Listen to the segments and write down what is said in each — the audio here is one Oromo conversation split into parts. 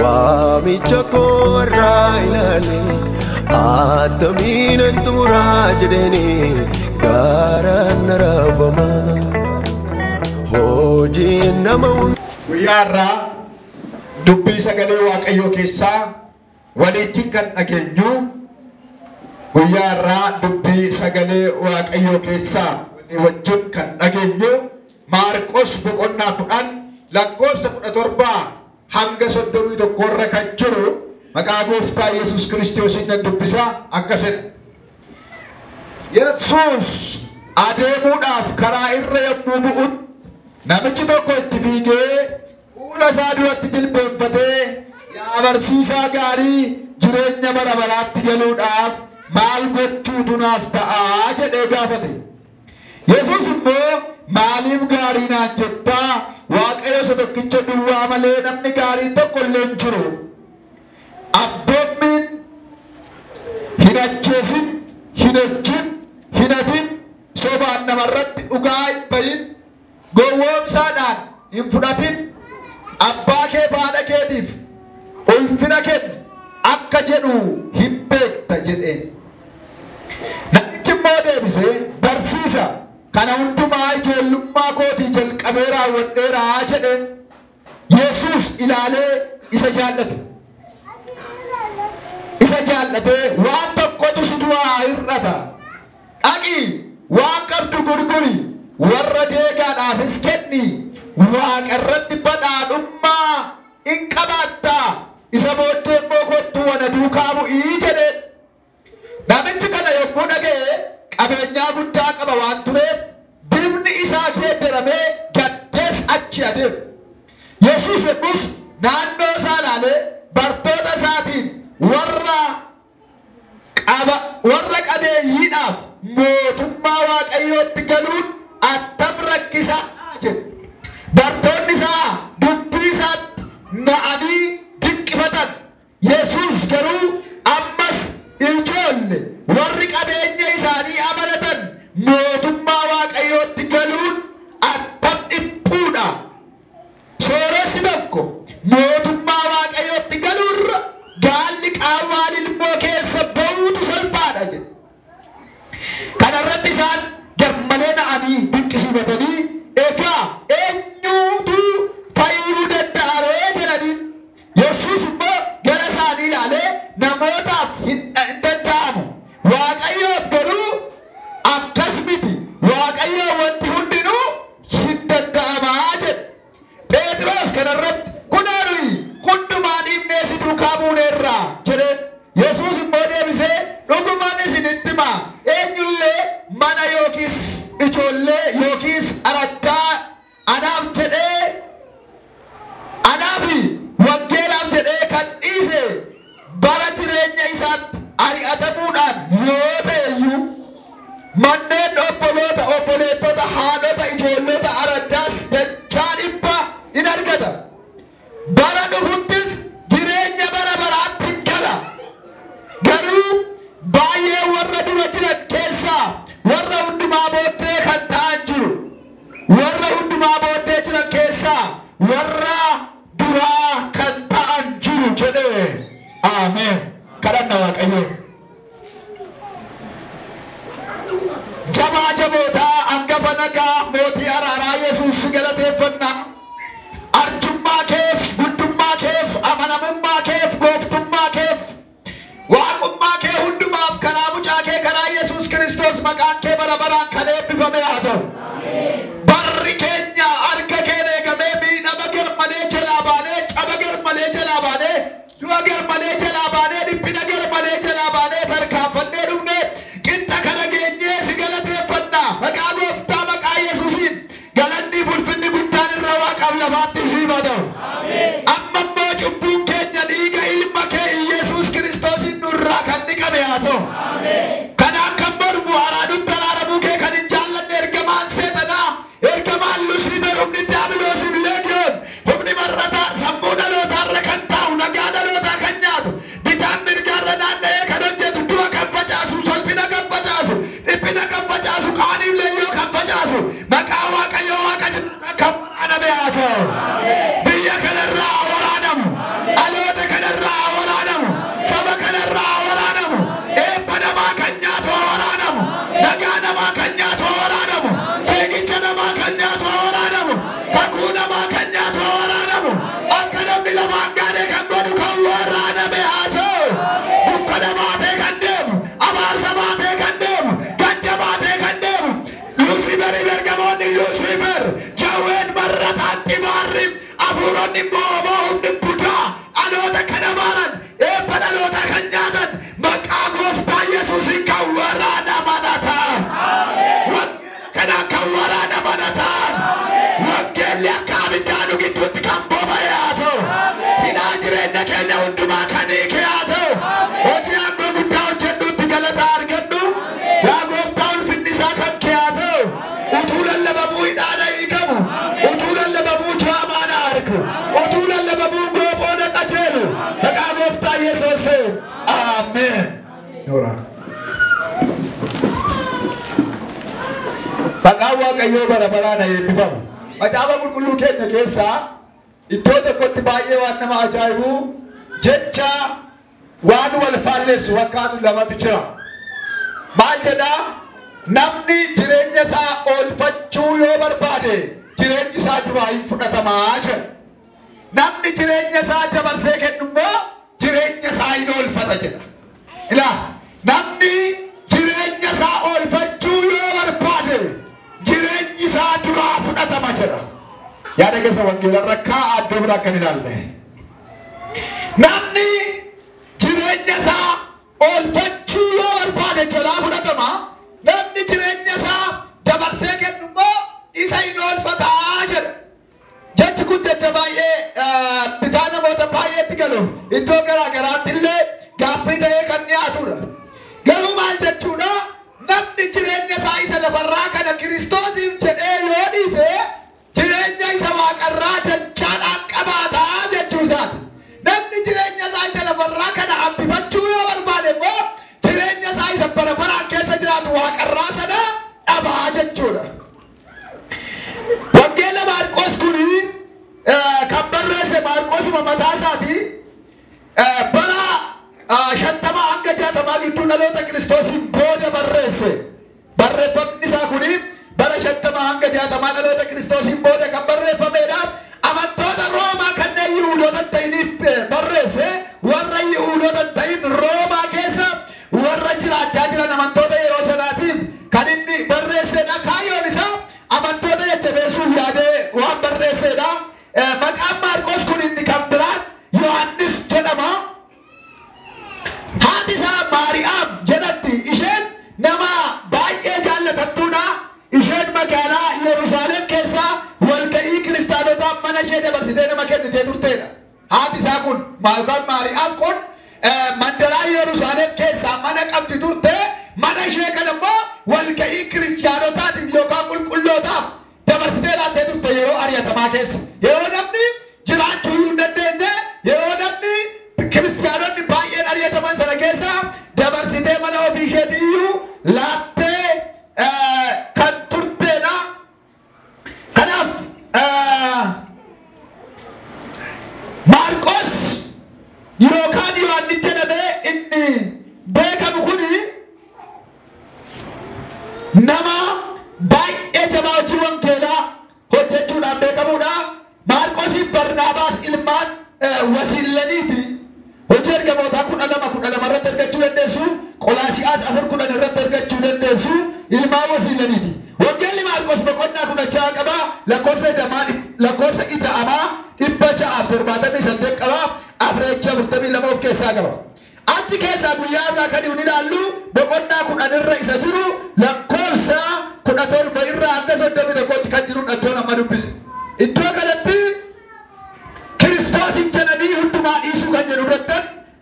waamicha koo irraa ilaali attamiin xumuraa jedhanii gaaraan na raafama hojiin nama guyyaa irraa dubbii sagalee Waaqayyoo keessaa waliin kan dhageenyu guyyaa irraa dubbii sagalee Waaqayyoo keessaa wajjin kan dhageenyu Maarqos boqonnaa 10 lakkoofsa 17 hanga 31 irra kan jiru maqaa Gooftaa Yesuus Kiristoosiin nan dubbisa akkasidha. Yesuus adeemuudhaaf karaa irra yommuu bu'u namichi tokko itti fiigee fuula isaa duratti jilbeenfatee yaa barsiisaa gaarii jireenya bara baraatti galuudhaaf maal gochuutu naaf ta'a jedhee gaafate. Yesuus immoo maaliif gaarii naan jettaa Waaqayyo isa tokkicha duwwaa malee namni gaarii tokko illee hin jiru. Abboommiin hin ajjeesin, hin ejjin, hin hatin, sobaan namarratti dhugaa hin bahin, gowwoomsaadhaan hin fudhatin, abbaa kee fi haadha keetiif ulfina kenni akka jedhu hin beekta jedheen. Namichi immoo deebisee barsiisa kana hundumaa ijoollummaa kootii jalqabee raawwadheeraa jedheen. Yesuus ilaalee isa jaallate. Isa jaallatee waan tokkotu si du'aa hir'ata. Dhaqii waan qabdu gurguri warra deegaadhaafis kenni Waaqa irratti badhaadhummaa hin qabaattaa isa booddee immoo kottu wana duukaa bu'ii jedheen. Namichi kana yommuu dhaga'e qabeenyaa guddaa qaba waan tureef bifni isaa geeddaramee gaddees achi adeeme. Yesuus yommus naannoo isaa ilaalee bartoota isaatiin warra qabeeyyiidhaaf mootummaa Waaqayyootti galuun attam rakkisaa jedhe. Bartoonni isaa dubbii isaatti na'anii dinqifatan. Yesuus garuu ammas ijoolle warri qabeenya isaanii amanatan mootummaa Waaqayyootti galuun attam dhiphuudha. Sooressi tokko mootummaa Waaqayyootti galuurra gaalli qaawwaan ilmoo keessa ba'uutu salphaadha jedhe. Kana irratti isaan garmalee na'anii dinqisiifatanii egaa eenyuutu fayyuu danda'a ree jedhaniin. Yesuus immoo gara isaanii ilaalee namootaaf hin danda'amu Waaqayyoof garuu akkas miti Waaqayyoo wanti hundinuu hin danda'amaa jedhe. Phexros kana irratti kunoo nuyi hundumaa dhiibnee si duukaa buuneerraa jedheen. Yesuus immoo deebisee dhugumaan isinitti himaa eenyullee mana yookiis ijoollee yookiis araddaa anaaf jedhee anaafi wangeelaaf jedhee kan dhiise bara jireenya isaatti ari'atamuudhaan yoo ta'eyyuu manneen obboleettota haadhota ijoollota araddaas dachaa dhibba in argata. Bara dhufuttis jireenya bara baraatti gala. Garuu baay'ee warra dura jiran keessaa warra hundumaa booddee kan ta'an jiru. Warra hundumaa booddee jiran keessaa warra duraa kan ta'an jiru jedhee. Ameen. Kadhanna Waaqayyoo. Jabaa jabootaa hangafa nagaa mootii araaraa Yesuus galateeffannaa. Arjummaa keef, guddummaa keef, amanamummaa keef, gooftummaa keef, waaqummaa kee hundumaaf karaa mucaa kee karaa Yesuus Kiristoos maqaan kee bara baraan kan eebbifame haa ta'u. Barri keenya harka kee eegamee miidhama garmalee jalaa baanee, caba garmalee jalaa baanee, du'a garmalee jalaa baanee, dhiphina garmalee jalaa baanee tarkaanfannee dhumnee qixxa kana geenyee si galateeffannaa. Maqaa Gooftaa maqaa Yesuusiin galanni ulfinni guddaan irra Waaqaaf lafaatti siif haa ta'u. Amma immoo cubbuun keenya dhiiga ilma kee Yesuus Kiristoosiin nurraa kan dhiqame haa ta'u. Kanaan kan mormu araadutti araaramuu kee kan hin jaallanne ergamaan seexanaa ergamaan Lusiifer humni daabiloosiif leegiyoon humni marrataa sammuu dhalootaarra kan taa'u nagaa dhalootaa kan nyaatu bitaan mirgaarra naanna'ee kan hojjetu du'a kan facaasu salphina kan facaasu dhiphina kan facaasu qaaniif leeyyoo kan facaasu maqaa Waaqayyoo Waaqa kan waraaname haa ta'u. Biyya kanarraa Lamangane kan godhu kan waraaname haa ta'u. Dukkana baatee kan deemu, abaarsa baatee kan deemu, gadda baatee kan deemu. Lusiiferi bergamoonni Lusiifer, jawween marrataan xibaarri, hafuuronni immoo hundi budaa, dhaloota kan abaaran, eebba dhaloota kan nyaatan, maqaa gooftaa Yesuusiin kan waraanaman ta'an. Kana kan waraanaman ta'an. Wangeelli akka abiddaanu gidduutti kan boba'e haa ta'u. Hidhaa jireenya keenya hundumaa kan hiike haa ta'u. Hojii aangoo guddaa hojjedhuutti galata argadhu. Yaa gooftaa ulfinni isaa kan kee haa ta'u. Utuu lallabamuu hidhaadha hiikamu. Utuu lallabamuu jaamaadha argu. Utuu lallabamuu goofoodha qajeelu. Maqaa gooftaa Yesuusiin. Ameen. Maqaan Waaqayyoo bara baraan haa eebbifamu. Macaafa qulqulluu keenya keessaa iddoo tokkotti baay'ee waan nama ajaa'ibu jecha waan wal faalleessu fakkaatu lamatu jira. Maal jedhaa? Namni jireenya isaa oolfachuu yoo barbaade jireenyi isaa duraa hin fudhatamaa jedha. Namni jireenya isaa dabarsee kennu immoo jireenya isaa hin oolfata jedha. Ilaa namni jireenya isaa oolfachuu yoo barbaade jireenyi isaa duraa fudhatama jedha. Yaada keessa wangeela rakkaa addoo biraa kan ilaalle. Namni jireenya isaa oolfachuu yoo barbaade jalaa fudhatama. Namni jireenya isaa dabarsee kennu immoo isa hin oolfataa jedha. Jechi kun jecha baay'ee bitaa namoota baay'eetti galu. Iddoo garaa garaatti illee gaaffii ta'ee kan dhiyaatudha. Garuu maal jechuudha? Namni jireenya isaa isa lafarraa kana Kiristoosiif jedhee yoo dhiise jireenya isa waaqarraa dachaadhaan qabaataa jechuu isaati. Namni jireenya isaa isa lafarraa kana hambifachuu yoo barbaade immoo jireenya isaa isa bara baraan keessa jiraatu waaqarraa sana dhabaa jechuudha. Wangeela Maarqos kuni kan barreesse Maarqosuma mataa isaati. Bara 50 hanga 60 gidduu dhaloota Kiristoosiin booda barreesse. Barreeffamni isaa kuni bara 50 hanga 60 dhaloota Kiristoosiin booda kan barreeffamedha. Amantoota Roomaa kanneen Yihuudoota ta'iniif barreesse. Warra Yihuudoota ta'in Roomaa keessa warra jiraachaa jiran amantoota yeroo sanaatiif kan inni barreessedha. Kaayyoon isaa amantoota jajjabeessuuf yaadee waan barreessedha. Maqaan Maarqos kun inni kan biraan Yohaannis jedhama. Haati isaa Maariyaam jedhamti. Isheen nama baay'ee jaallatamtuudha. Isheen magaalaa Yerusaalem keessa walga'ii kiristaanotaa mana ishee dabarsitee nama kennitee turteedha. Haati isaa kun Maariyaam kun mandaraa Yerusaalem keessaa mana qabdi turte. Mana ishee kana immoo walga'ii kiristaanotaatiif yookaan qulqullootaaf dabarsitee laattee turte yeroo ari'atamaa keessa. Yeroo namni jiraachuu hin dandeenye, yeroo namni kiristaanonni baay'een ari'ataman sana keessa dabarsitee mana ofii isheetiyyuu laattee kan turteedha. Kanaaf Maarqos yookaan Yohaannis jedhamee inni beekamu kuni nama baay'ee jabaa hojii wangeelaa hojjechuudhaan beekamuudha. Maarqosiif Barnaabaas ilmaan wasiillaniiti. Hojii ergamootaa 12 irratti argachuu dandeessu. Qolaasiyaas 4:10 irratti argachuu dandeessu. Ilmaan wasiillaniiti. Wangeelli Maarqos boqonnaa 16 qaba. Lakkoofsa ida'amaa 678 qaba. Afreecha 42 of keessaa qaba. Achi keessaa guyyaa irraa kan inni ilaallu boqonnaa 10 irra isa jiru lakkoofsa 17 irraa hanga 31tti kan jiru iddoon amma dubbise. Iddoo kanatti Kiristoosiin jedhanii hundumaa dhiisuu kan jedhu irratti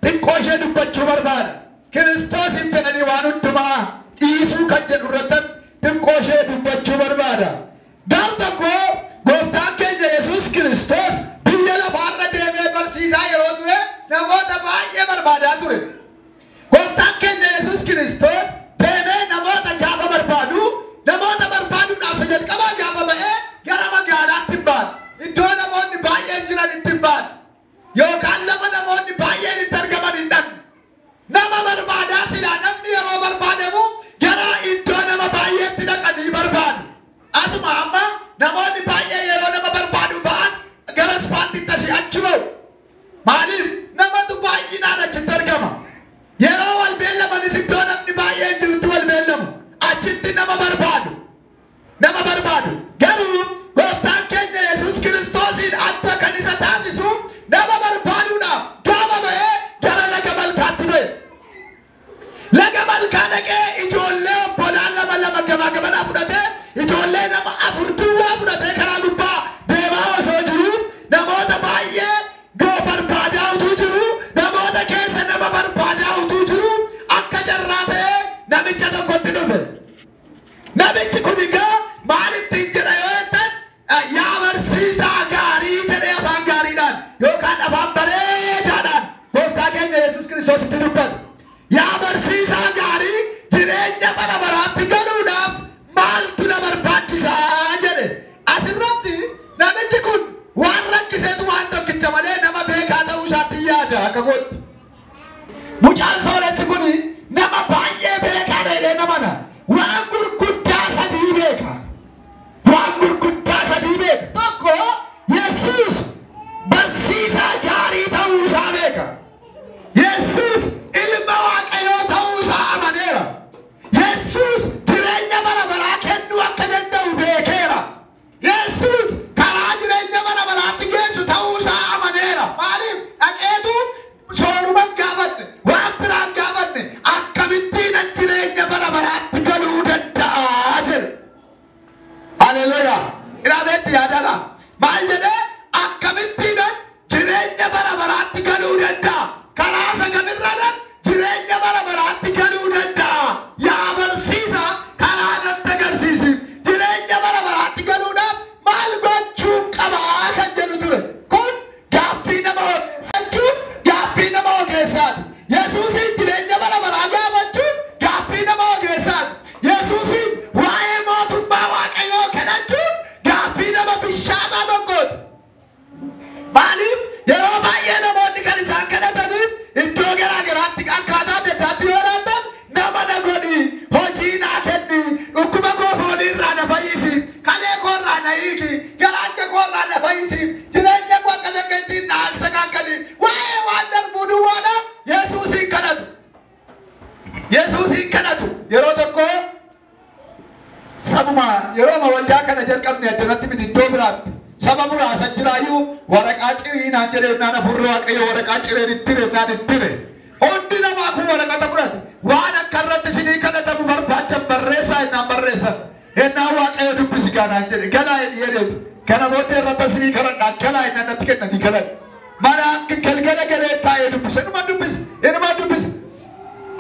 xiqqoo ishee dubbachuu barbaada. Kiristoosiin jedhanii waan hundumaa dhiisuu kan jedhu irratti xiqqoo ishee dubbachuu barbaada. Gaaf tokko gooftaan keenya Yesuus Kiristoos biyya lafaarra deemee barsiisaa yeroo ture namoota baay'ee barbaadaa ture. Gooftaan keenya Yesuus Kiristoos deemee namoota gaafa barbaadu, namoota barbaaduudhaaf isa jalqabaa gaafa ba'ee gara magaalaatti ba'an. Iddoo namoonni baay'een jiran itti ba'an. Yookaan lafa namoonni baay'een itti argaman hin dhaqne. Nama barbaadaa silaa namni yeroo barbaadamu gara iddoo nama baay'eetti dhaqanii barbaadu. Asuma amma namoonni baay'ee yeroo nama barbaadu ba'an gara ispaaltiitti asii achi ba'u. ijoollee nama afurtuwwaa fudhatee karaa gubbaa deemaa osoo jiru namoota baay'ee goo barbaadaa utuu jiru namoota keessa nama barbaadaa utuu jiru akka carraa ta'ee namicha tokkotti dhufe. Namichi kun egaa maal ittiin jedha yoo jettan yaa barsiisaa gaarii jedhee afaan gaariidhaan yookaan afaan bareedaadhaan gooftaa keenya Yesuus Kiristoositti dubbatu. Yaa barsiisaa gaarii jireenya bara baraatti galuudhaaf maaltu na barbaachisaa jedhe. Asirratti namichi kun waan rakkiseetu waan tokkicha malee nama beekaa ta'uu isaatti yaada akka gootti. Mucaan sooressi kun nama baay'ee beekaa dheedhee namana. Waan gurguddaa sadii beeka. Waan gurguddaa sadii beeka. Tokko Yesuus barsiisaa gaarii ta'uu isaa beeka. Yesuus ilma Waaqayyoo ta'uu isaa amaneera. Yesuus jireenya bara baraa kennuu akka danda'u beekeera. Yesuus karaa jireenya bara baraatti geessu ta'uu isaa amaneera. Maaliif dhaqeetu sooruma gaafanne waan biraan gaafanne akkamittiin jireenya bara baraatti galuu danda'a jedhe. Haleluuyaa. Ilaameetti yaadala. Maal jedhee akkamittiin jireenya bara baraatti galuu danda'a. Karaa sagamirradhaan jireenya bara baraatti galuu danda'a. Yaa barsiisaa karaa natti agarsiisi. Jireenya bara baraatti galuudhaaf maal gochuu qabaa kan jedhu ture. Kun gaaffii nama ogeessachuun gaaffii nama ogeessaati. Yesuusin jireenya bara baraa gaafachuun gaaffii nama ogeessaati. Yesuusin waa'ee mootummaa Waaqayyoo kadhachuun gaaffii nama bishaataa tokkooti. Maaliif yeroo baay'ee namoonni kan isaan kadhataniif iddoo garaa garaatti akkaataa adda addaatti yoo laatan nama na godhi hojii naa kenni dhukkuba koo foonii irraa na fayyisi kalee koo irraa na hiiki garaacha koo irraa na fayyisi jireenya koo akka sakkeettiin na astakaakali waa'ee waan darbuu duwwaadha Yesuusin kadhatu. Yesuusin kadhatu yeroo tokko sabuma yeroo waldaa kana jalqabne addanatti miti iddoo biraatti. Saba muraasa jiraayyuu waraqaa ciriinaan jedheennaan afurri Waaqayyo waraqaa cireen ittireennaan ittire. Hundi namaa kun waraqata fudhate. Waan akka irratti isinii kadhatamu barbaadan barreessaa innaan barreessan. Innaan Waaqayyo dubbisi gaanaan jedhe galaa jedheetu. Kana booddee irratti isinii kadhadhaan galaa innaan natti kennanii galan. Manaan galgala galee taa'ee dubbise. Inumaan dubbise.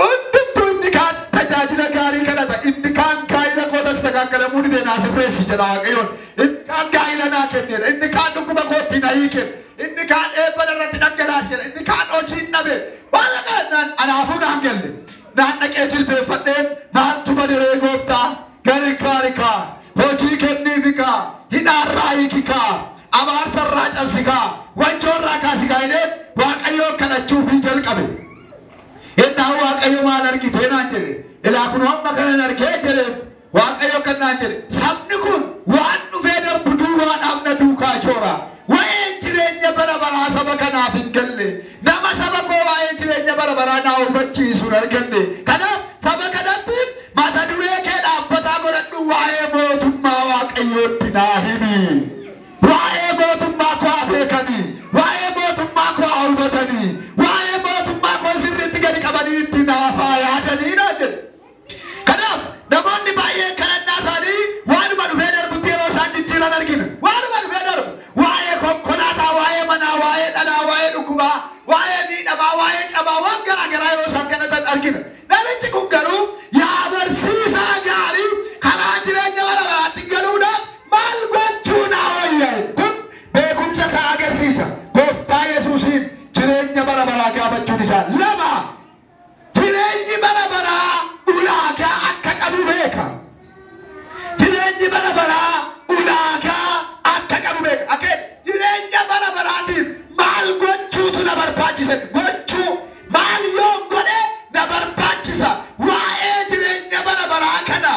Hundumtuu inni kaan tajaajila gaarii kadhata. Inni kaan gaa'ila kootas takaakkala muudee naa sirreessi jedha Waaqayyoon. Inni kaan gaa'ila naa kennedha. Inni kaan dhukkuba kootti na hiike. Inni kaan eebba irratti dhangalaas jedha. Inni kaan hojii dhabe. Waan kanaan anaafuu naan galle. Naan dhaqee jilbeeffadheen maaltu badiree gooftaa gari kaarikaa hojii kenniifikaa hidhaarraa hiikikaa abaarsarraa cabsikaa wanjoorraa kaasikaa hidheen Waaqayyoo kadhachuufii jalqabe. Innaan Waaqayyo maal argitee naan jedhe. Ilaa kun amma kanan argee jedheen Waaqayyo kan naan jedhe. Sabni kun waan dhufee darbu duwwaadhaaf na duukaa joora. Waa'ee jireenya bara baraa saba kanaaf hin galle. Nama saba koo waa'ee jireenya bara baraa naa hubachiisu hin arganne. Kanaaf saba kanatti mata duree kee dhaabbataa godhadhu waa'ee mootummaa Waaqayyootti naa himi. Waa'ee mootummaa koo beekanii. Waa'ee mootummaa koo hubatanii. Waa'ee mootummaa koo sirriitti gadi qabanii itti naafaa yaadanii naa jedhe. Kanaaf namoonni baay'een kadhannaa isaanii waanuma dhufee darbutti yeroo isaan jijjiiran argina. Waanuma dhufee darbu waa'ee konkolaataa, waa'ee manaa, waa'ee dhalaa, waa'ee dhukkubaa, waa'ee miidhamaa, waa'ee cabaa waan garaa garaa yeroo isaan kadhatan argina. Namichi kun garuu yaa barsiisaa gaarii karaa jireenya bara baraatti galuudhaaf maal gochuu naa wayyaa kun beekumsa isaa agarsiisa. Gooftaa Yesuusiin jireenya bara baraa gaafachuun isaa lama jireenyi bara baraa ulaagaa akka qabu beeka. Jireenyi bara baraa ulaagaa akka qabu beeka. Akkeen jireenya bara baraatiif maal gochuutu na barbaachisa. Gochuu maal yoo godhe na barbaachisa. Waa'ee jireenya bara baraa kana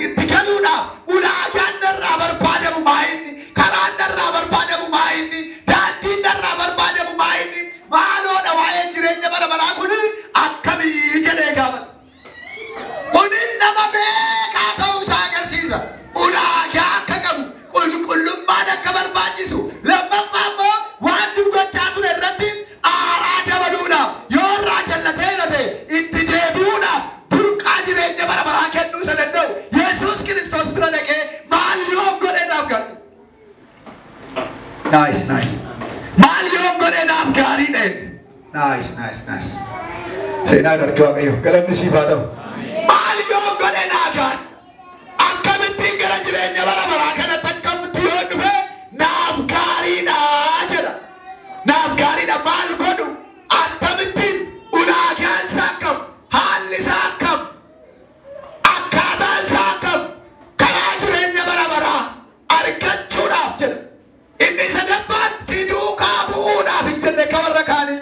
itti galuudhaaf ulaagaan narraa barbaadamu maayinni, karaan narraa barbaadamu maayinni, daandiin narraa barbaadamu maayinni, maaloodha waa'ee jireenya bara baraa kun akkamii jedhee gaafata. Maaliyoon godhe naaf gaarii dheedhe. Nice. Seenaa dargii waaqayyo galanni siif haa ta'u. Maaliyoon godhe naaf gaarii. Akkamittiin gara jireenya bara baraa kanatti akkamitti yoo dhufe naaf gaariidha jedha. Naaf gaariidha maal godhu akkamittiin ulaagaan isaa akkam haalli isaa akkam akkaataan isaa akkam karaa jireenya bara baraa argachuudhaaf jedha. Inni sadaffaan si duukaa bu'uudhaaf hin jenne ka warra kaanii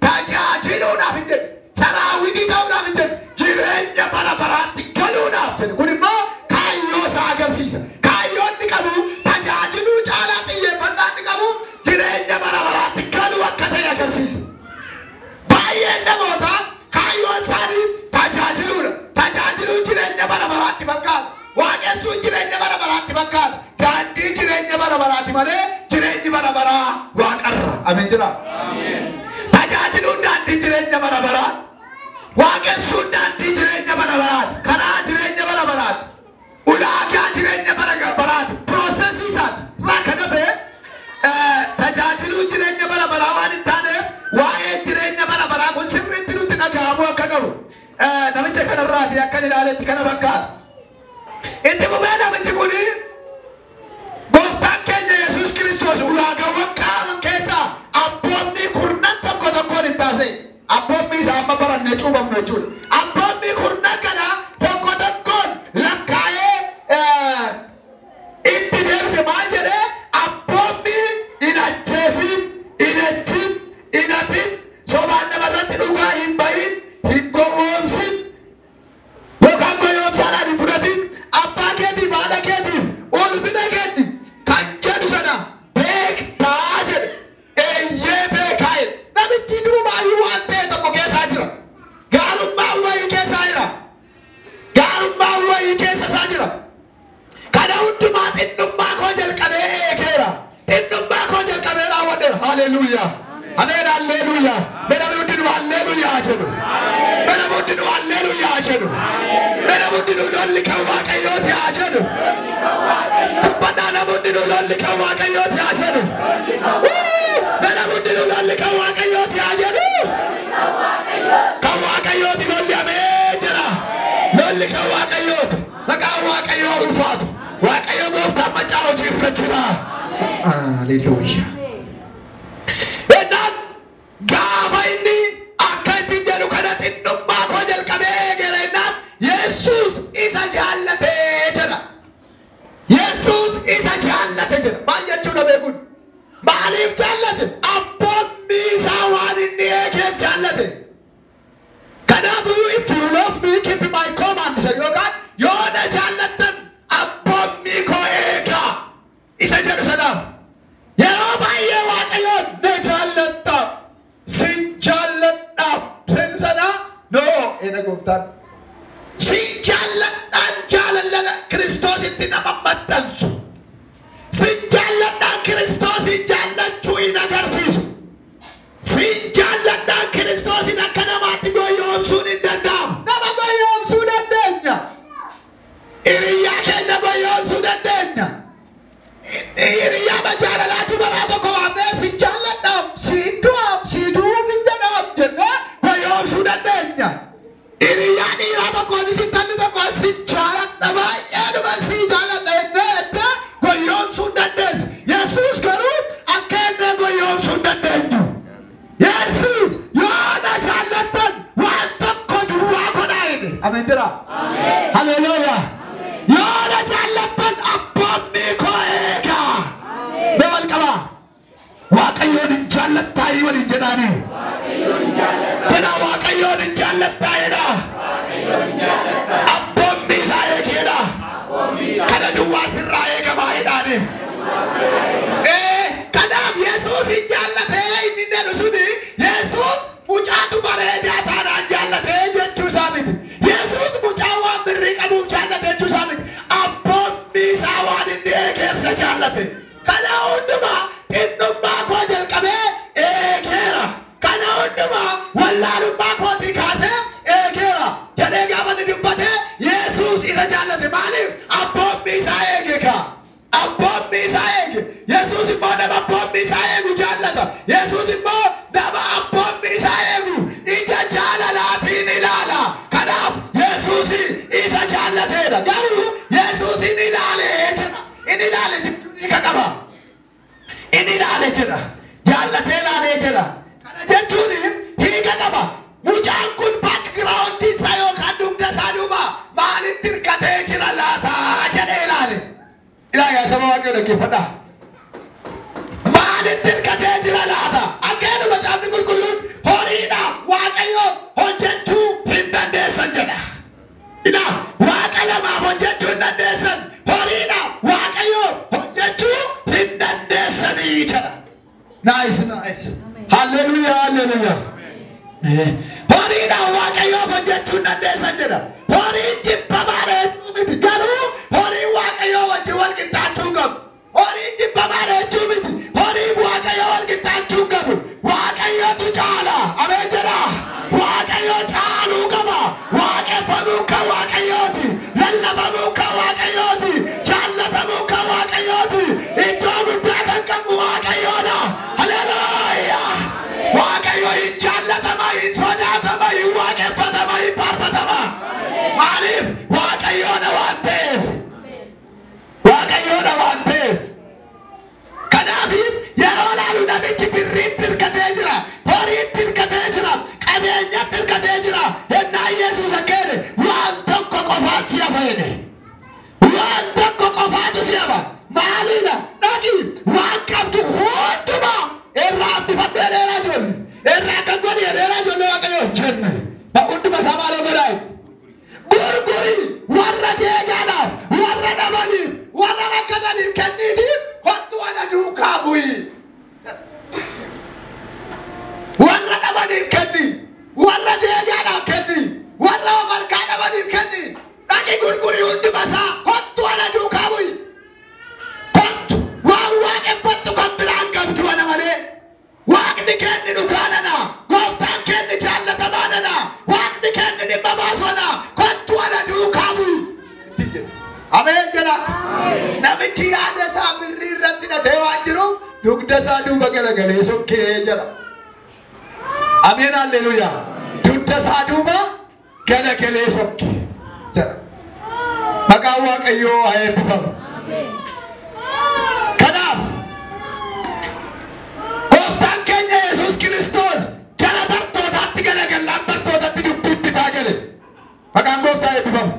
tajaajiluudhaaf hin jenne saraawitii ta'uudhaaf hin jenne jireenya bara baraatti galuudhaaf jedhe. Kun immoo kaayyoo isaa agarsiisa. Kaayyoon inni qabu tajaajiluu caalaa xiyyeeffannaa inni qabu jireenya bara baraatti galuu akka ta'e agarsiisa. Baay'een namoota kaayyoon isaanii tajaajiluudha. Tajaajiluun jireenya bara baraatti fakkaata. Waaqessuun jireenya bara baraatti fakkaata. Daandii jireenya bara baraatti malee jireenyi bara baraa waaqarra. Ameen jira. Tajaajiluun daandii jireenya bara baraatti. Waaqessuun daandii jireenya bara baraatti. Karaa jireenya bara baraatti. Ulaagaa jireenya bara baraatti. Piroosesii isaati. Raaka dafee tajaajiluun jireenya bara baraa waan hin taaneef waa'ee jireenya bara baraa kun sirriitti nutti dhaga'amu akka qabu. Namicha kanarraati akkan ilaaletti kana fakkaata. Itti fufee namichi kuni gooftaan keenya Yesuus Kiristoos ulaagaawwan kaa'aman keessaa abboonni kurnan tokkoon hin taasise. Abboonni isaa amma barannee cuubamnu jechuudha. Abboonni kurnan kana tokkoon lakkaa'ee itti deebise maal jedhee abboonni hin ajjeesin, hin ejjin, hin hatin, sobaan namarratti dhugaa hin bahin, hin gowwoomsin, yookaan gowwoomsaadhaan hin fudhatin, abbaa keetiif haadha keetiif ulfina kenni kan jedhu sana beektaa jedhe. Eeyyee beekaa jedhe. Namichi duubaayyuu waan ta'e tokko keessaa jira. Gaarummaan wayii keessaa jira. Gaarummaan wayii keessa isaa jira. Kana hundumaa xinnummaa koo jalqabee eegeera. Xinnummaa koo jalqabee raawwadheera. Haleluuyaa. Ameen haleluuyaa. Mena hundinuu haleluuyaa jedhu. Mena hundinuu haleluuyaa jedhu. Mena hundinuu lolli kan waaqayyooti haa jedhu. Dubbannaa nama hundinuu lolli kan waaqayyooti haa jedhu. Mena hundinuu lolli kan waaqayyooti haa jedhu. Kan waaqayyooti lolli amee jira. Lolli kan waaqayyooti. Maqaan waaqayyoo ulfaatu. Waaqayyo gooftaan machaa hojii irra jira. Haleluuyaa. Ennaan gaafa inni akka ittiin jedhu kana xinnummaa koo jalqabee eegera ennaan Yesuus isa jaallatee jedha. Yesuus isa jaallate jedha. Maal jechuudha beekuun? Maaliif jaallate? Abboonni isaa waan inni eegeef jaallate. Kanaafuu if you love me keep my commands yookaan yoo na jaallattan abboonni koo eegaa isa jedhu sanaaf. Yeroo baay'ee waaqayyoon na jaallatta sin jaalladhaaf sin sana noo ena gooftaan sin jaalladhaan jaalala Kiristoositti nama maxxansu sin jaalladhaan Kiristoosin jaallachuu hin agarsiisu sin jaalladhaan Kiristoosin akka namaatti goyyoomsuun hin danda'amu. Nama goyyoomsuu dandeenya. Hiriyaa keenya goyyoomsuu dandeenya. Hiriyaa majaalalaa dubaraa tokko waamnee sin jaalladhaam siin du'aam sii du'uuf hin jedhaam jennee goyyoomsuu dandeenya. Hiriyaa dhiiraa tokkoonis intalli tokkoon sin jaalladha baay'eedhuma sii jaalladha jennee goyyoomsuu dandeessa. Yesuus garuu akka inni goyyoomsuu hin dandeenyu. Yesuus yoo na jaallattan waan tokko duwwaa godhaa jedhe. Ameen jira. Haleluuyaa. Yoo na jaallattan abboonni koo eegaa. Beewal qaba. Waaqayyoon hin jaallattaa waliin jedhaanii. Jedha waaqayyoon hin jaallattaa jedha. Abboonni isaa eegeedha. Kana duwwaa sirraa eegamaa jedhaani. Kanaaf Yesuus hin jaallatee inni jedhu suni Yesuus mucaatu bareedaa taanaan jaallatee jechuu isaa miti. Yesuus mucaa waan birrii qabuuf jaallatee jechuu isaa miti. Abboonni isaa waan inni eegeef isa jaallate. Kana hundumaa xinnummaa koo jalqabee eegeera. Kana hundumaa wallaalummaa kootii kaasee eegeera. Jedhee gaafa inni dubbate Yesuus isa jaallate. Maaliif? Abboonni isaa eege kaa. Abboonni isaa eege. Jalatee laalee jira. Kana jechuun hiika qaba. Mucaan kun backgroundii isaa yookaan dugda isaa duuba maalitti hirkatee jira laata jedhee ilaale. Ilaayaa saba waaqayyoo dhaggeeffadhaa. Maalitti hirkatee jira laata? Akkeenuma caafni qulqulluun horiidha waaqayyoo hojjechuu hin dandeessan jedha. Ilaa waaqa lamaaf hojjechuu hin dandeessan. Horiidha waaqayyoo hojjechuu hin dandeessanii jedha. Nice, nice. Hallelujah, hallelujah. Horiidha waaqayyoo hojjechuu hin dandeessan jedha. Horiin jibbamaa jechuu miti garuu horii waaqayyoo wajjin wal qixxaachuu qabu. Horiin jibbamaa jechuu miti horii waaqayyoo wal qixxaachuu qabu. Waaqayyootu caala. Ameen jedha. Waaqayyoo caaluu qaba. Waaqeffamuu kan waaqayyooti. Lallabamuu kan waaqayyooti. Jaallatamuu kan waaqayyooti. Iddoo guddaa kan qabu waaqayyoodha. Haleluuyaa. Waaqayyoo hin jaallatama, hin sodaatama, hin waaqeffatama, hin faarfatama. Maaliif? Waaqayyoodha waan ta'eef. Waaqayyoodha waan ta'eef. Kanaaf yeroo laalu namichi birriitti hirkatee jira, horiitti hirkatee jira, qabeenyatti hirkatee jira. Yennaa Yesuus akkeene waan tokko qofaan si hafa jedhe. Waan tokko qofaatu si hafa. Maaliidha? Dhaqi waan qabdu hundumaa irraa hambifadhu jedheera ijoollee. Irraa akka godhi jedheera ijoollee waaqayyoo jenne. Hunduma isaa maaloo godhaa? Gurguri warra deegaadhaaf, warra dhabaniif, warra rakkataniif kenniitiif kottu ana duukaa bu'i. Warra dhabaniif kenni, warra deegaadhaaf kenni, warra of harkaa dhabaniif kenni. Dhaqi gurguri hunduma isaa kottu ana duukaa bu'i. Kottu waan waaqeffattu kan biraan qabdu ana malee. Waaqni kenni dhugaadhana, gooftaan kenni jaallatamaadhana, waaqni kenni dhimma baasona. Kottu ana duukaa bu'i. Ameen jedha. Namichi yaada isaa birrii irratti hidhatee waan jiruuf dugda isaa duuba galagalee sokkee jedha. Ameen halleluuyaa. Dugda isaa duuba galagalee sokkee jedha. Maqaan waaqayyoo haa eebbifamu. Kanaaf gooftaan keenya Yesuus Kiristoos gara bartootaatti galagallaan bartootatti dubbiin bitaa gale. Maqaan gooftaa eebbifamu.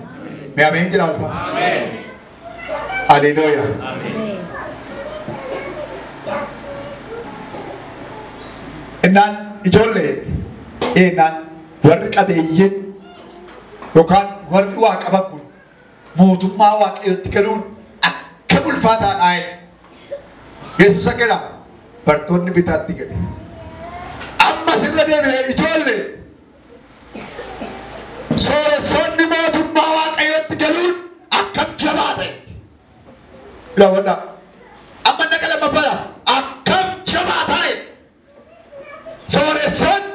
Mee ameen jiraatu. Ameen. Hallelujah. Ameen. Innaan ijoollee innaan warri qabeeyyiin yookaan warri waa qaban kun mootummaa waaqayyootti galuun akka ulfaataadhaa. Yesuus akkedha bartoonni bitaatti gale. Amma sirra deebi'ee ijoollee sooressoonni mootummaa waaqayyootti galuun akkam jabaa ta'e. Ilaawwadhaa. Amma naqa lammaffadha akkam jabaa ta'e. Sooressoonni